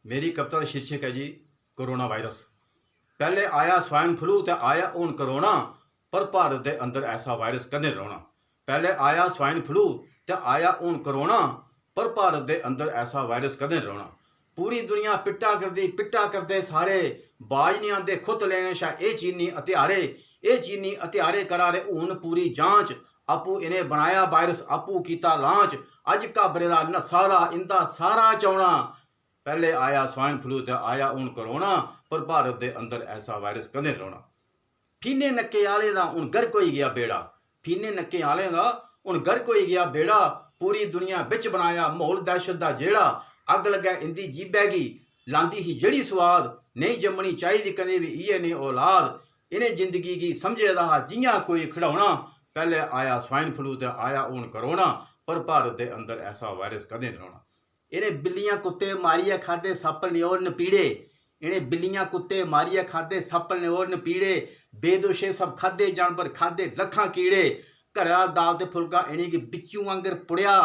मेरी कविता का शीर्षक है जी कोरोना वायरस। पहले आया स्वाइन फ्लू तो आया हूँ करोना, पर भारत के अंदर ऐसा वायरस कदे नहीं रौना। पहले आया स्वाइन फ्लू तो आया हूँ करोना, पर भारत के अंदर ऐसा वायरस कदे नहीं रौना। पूरी दुनिया पिट्टा करते सारे, बाज नहीं आते खुद लेने शायद ये चीनी हथियारे करा रहे हूँ पूरी जांच। आपू इन्हें बनाया वायरस, आपू कीता लांच। अज घाबरे दा नस्सा दा इंदा सारा चौना। पहले आया स्वाइन फ्लू तो आया हूँ करोना, पर भारत के अंदर ऐसा वायरस कदे नहीं रौना। फीने नक्के आले दा हुण गर्क होई गया बेड़ा, फीने नक्के आले दा हुण गर्क होई गया बेड़ा। पूरी दुनिया बिच बनाया माहौल दहशत दा जेड़ा। अग लगे इंदी जीबे गी लांदी ही जड़ी स्वाद, नहीं जम्मनी चाहिदी कदे भी इये ने औलाद। इन्हें जिंदगी की समझे दा जियां कोई खिडौना। पहले आया स्वाइन फ्लू तो आया हूँ करोना, पर भारत के अंदर ऐसा वायरस कदे नहीं रौना। इन्हें बिल्लियां कुत्ते मारिए खादे सप्प न्योर नपीड़े, इन्हें बिल्लियां कुत्ते मारिए खादे सप्प न्योर नपीड़े। बेदोशे सब खादे जानवर खादे लखां कीड़े। घरा दाल ते फुलका इन्हें गी बिच्चू आंगर पुड़िया।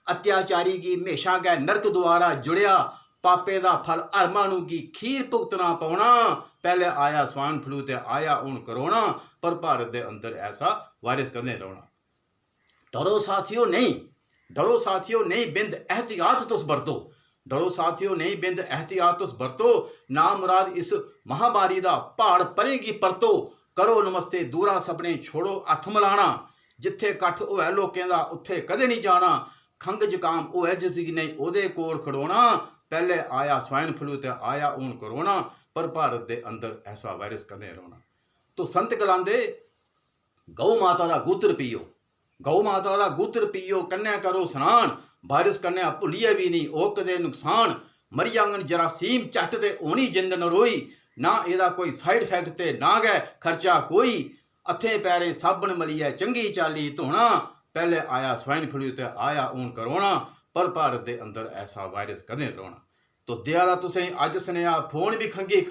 अत्याचारी गी हमेशा गै नरक द्वारा जुड़िया। पापे दा फल हर मानू की खीर भुगतना पौना। पहले आया स्वाइन फ्लू तो आया हूँ करोना, पर भारत के अंदर ऐसा वायरस कदे नहीं रौना। डरो साथियों नहीं, डरो साथियों नहीं बिंद एहतियात तुस बरतो, डरो साथियों नहीं बिंद एहतियात तुस बरतो। ना मुराद इस महामारी दा पहाड़ परेगी परतो। करो नमस्ते दूरा सपने छोड़ो हथ मिलाना, जिथे कट्ठ होए लोकें दा उत्थे कदे नहीं जाना। खंग जुकाम होए जिसकी नहीं ओदे कोल खड़ोना। पहले आया स्वाइन फ्लू तो आया हूँ करोना, पर भारत के अंदर ऐसा वायरस कदे नहीं रौना। तो संत कलांदे गौ माता का गूत्र पियो, गौ माता का गूत्र पियो कन्या करो स्नान। वायरस कन्या भुलिए भी नहीं ओ कदे नुकसान। मरी जांगन जरासीम झट ते होनी जिंद नरोई। ना ਇਹਦਾ कोई साइड इफेक्ट ते ना गै खर्चा कोई। हथे पैरे साबण मलिए चंगी चाली धोना। पहले आया स्वाइन फ्लू तो आया हूँ करोना, पर भारत के अंदर ऐसा वायरस कदे नहीं रौना। तो दिया दा तुसें अज सनेहा फोन भी खंगी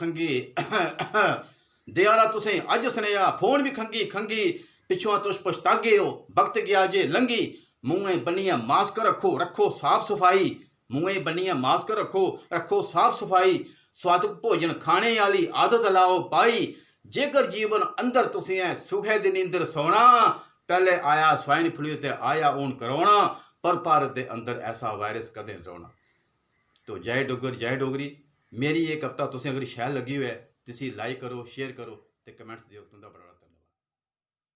दिया दा तुसें अज सनेहा फोन भी खंगी। पिछुआ तुस पछतागे हो वक्त गया जे लंघी। मूँहें बन्निए मास्क रखो, रखो साफ सफाई। मूँहें बन्निए मास्क रखो, रखो साफ सफाई। स्वादिक भोजन खाने वाली आदत लाओ पाई। जेकर जीवन अंदर तुसी है सुखे दी नींदर सोना। पहले आया स्वाइन फ्लू तो आया हूँ करोना, पर भारत के अंदर ऐसा वायरस कदे नहीं रौना। तो जय डुग्गर जय डोगरी। मेरी ये कविता तुसें अगर शैल लगी हुए तुसी लाइक करो, शेयर करो तो कमेंट्स दिओ। तुंदा बड़ा बड़ा धन्यवाद।